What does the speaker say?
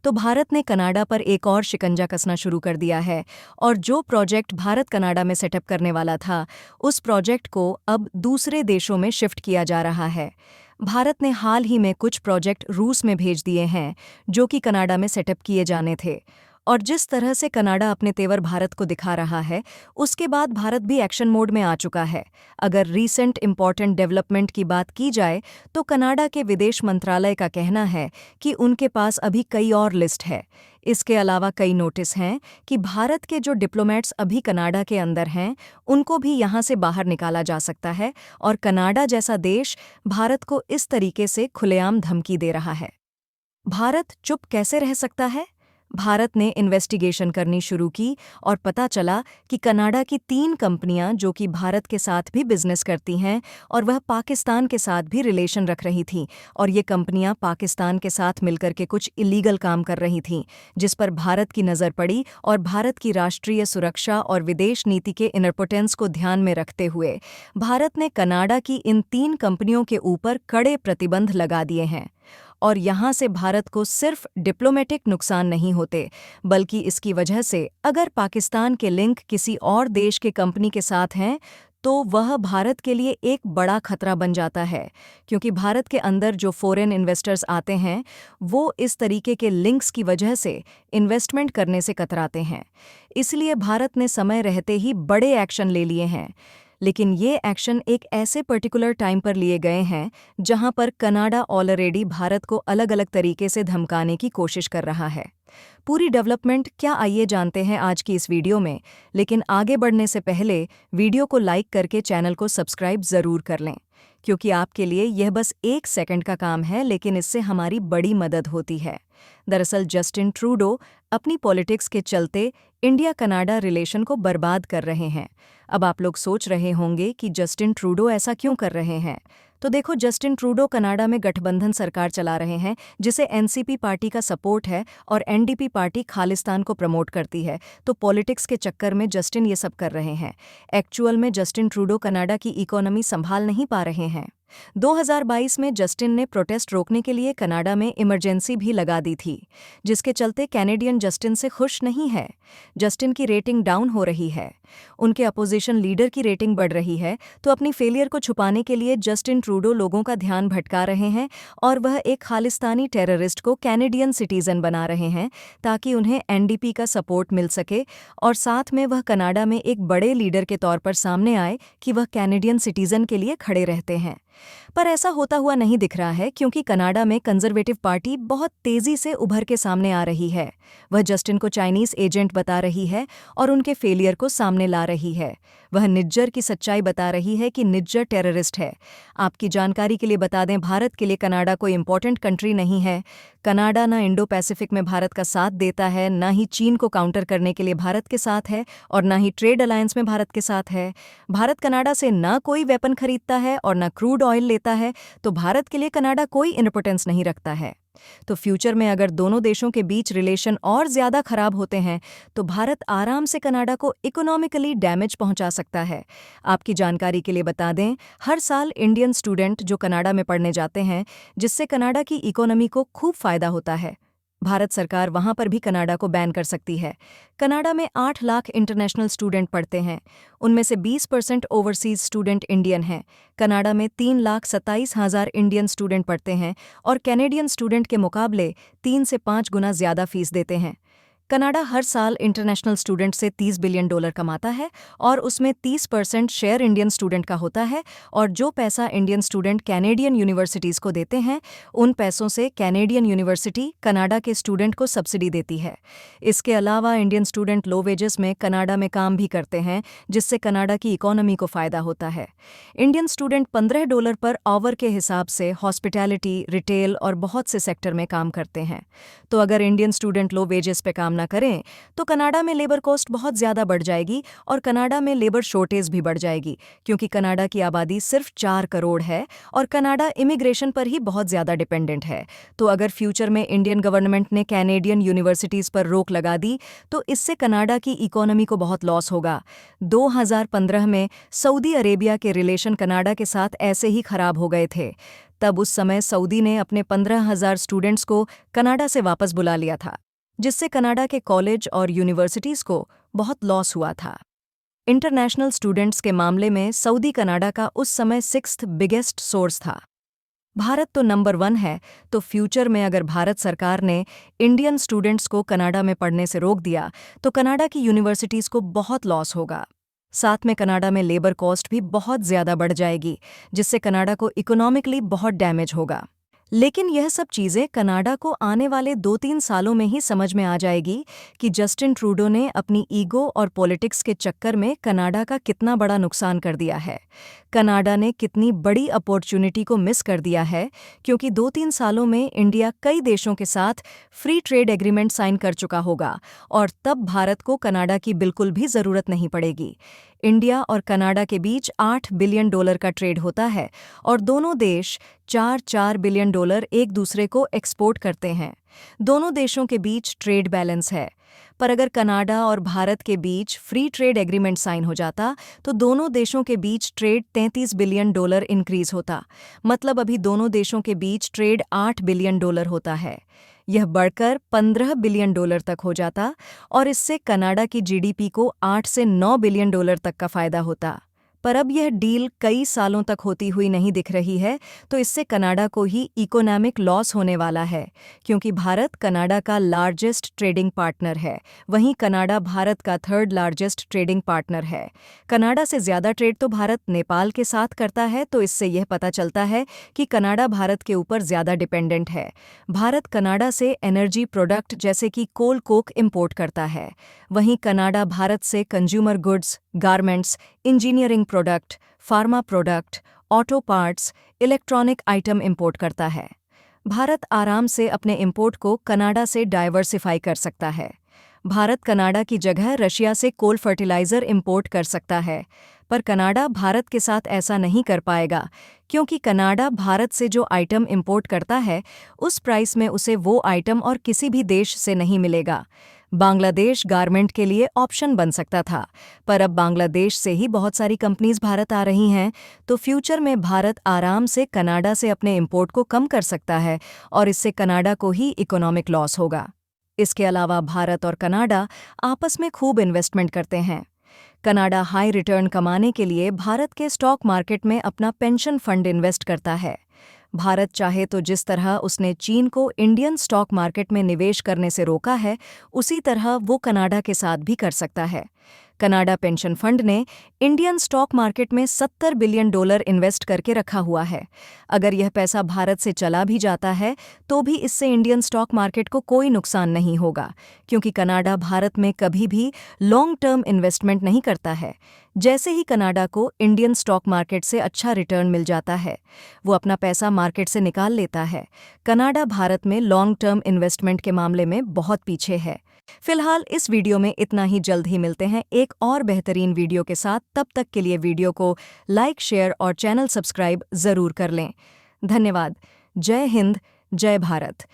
तो भारत ने कनाडा पर एक और शिकंजा कसना शुरू कर दिया है और जो प्रोजेक्ट भारत कनाडा में सेटअप करने वाला था, उस प्रोजेक्ट को अब दूसरे देशों में शिफ्ट किया जा रहा है। भारत ने हाल ही में कुछ प्रोजेक्ट रूस में भेज दिए हैं, जो कि कनाडा में सेटअप किए जाने थे। और जिस तरह से कनाडा अपने तेवर भारत को दिखा रहा है, उसके बाद भारत भी एक्शन मोड में आ चुका है। अगर रीसेंट इम्पॉर्टेंट डेवलपमेंट की बात की जाए, तो कनाडा के विदेश मंत्रालय का कहना है कि उनके पास अभी कई और लिस्ट है। इसके अलावा कई नोटिस हैं कि भारत के जो डिप्लोमेट्स अभी कनाडा के अंदर हैं, उनको भी यहाँ से बाहर निकाला जा सकता है और कनाडा जैसा देश भारत को इस तरीके से खुलेआम धमकी दे रहा है। भारत चुप कैसे रह सकता है? भारत ने इन्वेस्टिगेशन करनी शुरू की और पता चला कि कनाडा की 3 कंपनियां जो कि भारत के साथ भी बिजनेस करती हैं और वह पाकिस्तान के साथ भी रिलेशन रख रही थीं, और ये कंपनियां पाकिस्तान के साथ मिलकर के कुछ इलीगल काम कर रही थीं, जिस पर भारत की नज़र पड़ी। और भारत की राष्ट्रीय सुरक्षा और विदेश नीति के इम्पोर्टेंस को ध्यान में रखते हुए भारत ने कनाडा की इन 3 कंपनियों के ऊपर कड़े प्रतिबंध लगा दिए हैं। और यहाँ से भारत को सिर्फ डिप्लोमेटिक नुकसान नहीं होते, बल्कि इसकी वजह से अगर पाकिस्तान के लिंक किसी और देश के कंपनी के साथ हैं, तो वह भारत के लिए एक बड़ा खतरा बन जाता है, क्योंकि भारत के अंदर जो फॉरेन इन्वेस्टर्स आते हैं, वो इस तरीके के लिंक्स की वजह से इन्वेस्टमेंट करने से कतराते हैं। इसलिए भारत ने समय रहते ही बड़े एक्शन ले लिए हैं। लेकिन ये एक्शन एक ऐसे पर्टिकुलर टाइम पर लिए गए हैं जहां पर कनाडा ऑलरेडी भारत को अलग अलग तरीके से धमकाने की कोशिश कर रहा है। पूरी डेवलपमेंट क्या, आइए जानते हैं आज की इस वीडियो में। लेकिन आगे बढ़ने से पहले वीडियो को लाइक करके चैनल को सब्सक्राइब ज़रूर कर लें, क्योंकि आपके लिए यह बस 1 सेकंड का काम है, लेकिन इससे हमारी बड़ी मदद होती है। दरअसल जस्टिन ट्रूडो अपनी पॉलिटिक्स के चलते इंडिया कनाडा रिलेशन को बर्बाद कर रहे हैं। अब आप लोग सोच रहे होंगे कि जस्टिन ट्रूडो ऐसा क्यों कर रहे हैं। तो देखो, जस्टिन ट्रूडो कनाडा में गठबंधन सरकार चला रहे हैं, जिसे एनसीपी पार्टी का सपोर्ट है और एनडीपी पार्टी खालिस्तान को प्रमोट करती है। तो पॉलिटिक्स के चक्कर में जस्टिन ये सब कर रहे हैं। एक्चुअल में जस्टिन ट्रूडो कनाडा की इकोनॉमी संभाल नहीं पा रहे हैं। 2022 में जस्टिन ने प्रोटेस्ट रोकने के लिए कनाडा में इमरजेंसी भी लगा दी थी, जिसके चलते कैनेडियन जस्टिन से खुश नहीं है। जस्टिन की रेटिंग डाउन हो रही है, उनके अपोजिशन लीडर की रेटिंग बढ़ रही है। तो अपनी फेलियर को छुपाने के लिए जस्टिन ट्रूडो लोगों का ध्यान भटका रहे हैं और वह एक खालिस्तानी टेररिस्ट को कैनेडियन सिटीजन बना रहे हैं, ताकि उन्हें एनडीपी का सपोर्ट मिल सके और साथ में वह कनाडा में एक बड़े लीडर के तौर पर सामने आए कि वह कैनेडियन सिटीजन के लिए खड़े रहते हैं। पर ऐसा होता हुआ नहीं दिख रहा है, क्योंकि कनाडा में कंजर्वेटिव पार्टी बहुत तेजी से उभर के सामने आ रही है। वह जस्टिन को चाइनीज एजेंट बता रही है और उनके फेलियर को सामने ला रही है। वह निज्जर की सच्चाई बता रही है कि निज्जर टेररिस्ट है। आपकी जानकारी के लिए बता दें, भारत के लिए कनाडा कोई इंपॉर्टेंट कंट्री नहीं है। कनाडा ना इंडो पैसिफिक में भारत का साथ देता है, ना ही चीन को काउंटर करने के लिए भारत के साथ है, और ना ही ट्रेड अलायंस में भारत के साथ है। भारत कनाडा से ना कोई वेपन खरीदता है और ना क्रूड ऑयल लेता है। तो भारत के लिए कनाडा कोई इंपॉर्टेंस नहीं रखता है। तो फ्यूचर में अगर दोनों देशों के बीच रिलेशन और ज़्यादा खराब होते हैं, तो भारत आराम से कनाडा को इकोनॉमिकली डैमेज पहुंचा सकता है। आपकी जानकारी के लिए बता दें, हर साल इंडियन स्टूडेंट जो कनाडा में पढ़ने जाते हैं, जिससे कनाडा की इकोनॉमी को खूब फायदा होता है। भारत सरकार वहां पर भी कनाडा को बैन कर सकती है। कनाडा में 8 लाख इंटरनेशनल स्टूडेंट पढ़ते हैं, उनमें से 20% ओवरसीज स्टूडेंट इंडियन हैं। कनाडा में 3,27,000 इंडियन स्टूडेंट पढ़ते हैं और कैनेडियन स्टूडेंट के मुकाबले 3 से 5 गुना ज़्यादा फीस देते हैं। कनाडा हर साल इंटरनेशनल स्टूडेंट से $30 बिलियन कमाता है और उसमें 30% शेयर इंडियन स्टूडेंट का होता है। और जो पैसा इंडियन स्टूडेंट कैनेडियन यूनिवर्सिटीज़ को देते हैं, उन पैसों से कैनेडियन यूनिवर्सिटी कनाडा के स्टूडेंट को सब्सिडी देती है। इसके अलावा इंडियन स्टूडेंट लो वेजेस में कनाडा में काम भी करते हैं, जिससे कनाडा की इकोनॉमी को फ़ायदा होता है। इंडियन स्टूडेंट $15 पर आवर के हिसाब से हॉस्पिटैलिटी, रिटेल और बहुत से सेक्टर में काम करते हैं। तो अगर इंडियन स्टूडेंट लो वेजेस पे काम सामना करें तो कनाडा में लेबर कॉस्ट बहुत ज़्यादा बढ़ जाएगी और कनाडा में लेबर शॉर्टेज भी बढ़ जाएगी, क्योंकि कनाडा की आबादी सिर्फ 4 करोड़ है और कनाडा इमिग्रेशन पर ही बहुत ज़्यादा डिपेंडेंट है। तो अगर फ्यूचर में इंडियन गवर्नमेंट ने कैनेडियन यूनिवर्सिटीज़ पर रोक लगा दी तो इससे कनाडा की इकोनॉमी को बहुत लॉस होगा। 2015 में सऊदी अरेबिया के रिलेशन कनाडा के साथ ऐसे ही खराब हो गए थे। तब उस समय सऊदी ने अपने 15,000 स्टूडेंट्स को कनाडा से वापस बुला लिया था, जिससे कनाडा के कॉलेज और यूनिवर्सिटीज़ को बहुत लॉस हुआ था। इंटरनेशनल स्टूडेंट्स के मामले में सऊदी कनाडा का उस समय 6th बिगेस्ट सोर्स था। भारत तो नंबर 1 है, तो फ्यूचर में अगर भारत सरकार ने इंडियन स्टूडेंट्स को कनाडा में पढ़ने से रोक दिया तो कनाडा की यूनिवर्सिटीज़ को बहुत लॉस होगा। साथ में कनाडा में लेबर कॉस्ट भी बहुत ज़्यादा बढ़ जाएगी, जिससे कनाडा को इकोनॉमिकली बहुत डैमेज होगा। लेकिन यह सब चीज़ें कनाडा को आने वाले 2-3 सालों में ही समझ में आ जाएगी कि जस्टिन ट्रूडो ने अपनी ईगो और पॉलिटिक्स के चक्कर में कनाडा का कितना बड़ा नुकसान कर दिया है। कनाडा ने कितनी बड़ी अपॉर्चुनिटी को मिस कर दिया है, क्योंकि 2-3 सालों में इंडिया कई देशों के साथ फ्री ट्रेड एग्रीमेंट साइन कर चुका होगा और तब भारत को कनाडा की बिल्कुल भी ज़रूरत नहीं पड़ेगी। इंडिया और कनाडा के बीच $8 बिलियन का ट्रेड होता है और दोनों देश 4-4 बिलियन डॉलर एक दूसरे को एक्सपोर्ट करते हैं। दोनों देशों के बीच ट्रेड बैलेंस है। पर अगर कनाडा और भारत के बीच फ्री ट्रेड एग्रीमेंट साइन हो जाता तो दोनों देशों के बीच ट्रेड $33 बिलियन इंक्रीज होता। मतलब अभी दोनों देशों के बीच ट्रेड $8 बिलियन होता है। यह बढ़कर $15 बिलियन तक हो जाता और इससे कनाडा की जीडीपी को $8 से $9 बिलियन तक का फायदा होता। पर अब यह डील कई सालों तक होती हुई नहीं दिख रही है, तो इससे कनाडा को ही इकोनॉमिक लॉस होने वाला है, क्योंकि भारत कनाडा का लार्जेस्ट ट्रेडिंग पार्टनर है। वहीं कनाडा भारत का 3rd लार्जेस्ट ट्रेडिंग पार्टनर है। कनाडा से ज़्यादा ट्रेड तो भारत नेपाल के साथ करता है, तो इससे यह पता चलता है कि कनाडा भारत के ऊपर ज़्यादा डिपेंडेंट है। भारत कनाडा से एनर्जी प्रोडक्ट जैसे कि कोल कोक इंपोर्ट करता है। वहीं कनाडा भारत से consumer goods, garments, engineering product, pharma product, auto parts, electronic item import करता है। भारत आराम से अपने इंपोर्ट को कनाडा से डाइवर्सिफाई कर सकता है। भारत कनाडा की जगह रशिया से कोल फर्टिलाइज़र इंपोर्ट कर सकता है, पर कनाडा भारत के साथ ऐसा नहीं कर पाएगा, क्योंकि कनाडा भारत से जो आइटम इंपोर्ट करता है उस प्राइस में उसे वो आइटम और किसी भी देश से नहीं मिलेगा। बांग्लादेश गारमेंट के लिए ऑप्शन बन सकता था, पर अब बांग्लादेश से ही बहुत सारी कंपनीज भारत आ रही हैं, तो फ्यूचर में भारत आराम से कनाडा से अपने इंपोर्ट को कम कर सकता है और इससे कनाडा को ही इकोनॉमिक लॉस होगा। इसके अलावा भारत और कनाडा आपस में खूब इन्वेस्टमेंट करते हैं। कनाडा हाई रिटर्न कमाने के लिए भारत के स्टॉक मार्केट में अपना पेंशन फंड इन्वेस्ट करता है। भारत चाहे तो जिस तरह उसने चीन को इंडियन स्टॉक मार्केट में निवेश करने से रोका है, उसी तरह वो कनाडा के साथ भी कर सकता है। कनाडा पेंशन फंड ने इंडियन स्टॉक मार्केट में $70 बिलियन इन्वेस्ट करके रखा हुआ है। अगर यह पैसा भारत से चला भी जाता है तो भी इससे इंडियन स्टॉक मार्केट को कोई नुकसान नहीं होगा, क्योंकि कनाडा भारत में कभी भी लॉन्ग टर्म इन्वेस्टमेंट नहीं करता है। जैसे ही कनाडा को इंडियन स्टॉक मार्केट से अच्छा रिटर्न मिल जाता है, वो अपना पैसा मार्केट से निकाल लेता है। कनाडा भारत में लॉन्ग टर्म इन्वेस्टमेंट के मामले में बहुत पीछे है। फिलहाल इस वीडियो में इतना ही। जल्द ही मिलते हैं एक और बेहतरीन वीडियो के साथ। तब तक के लिए वीडियो को लाइक, शेयर और चैनल सब्सक्राइब ज़रूर कर लें। धन्यवाद। जय हिंद, जय भारत।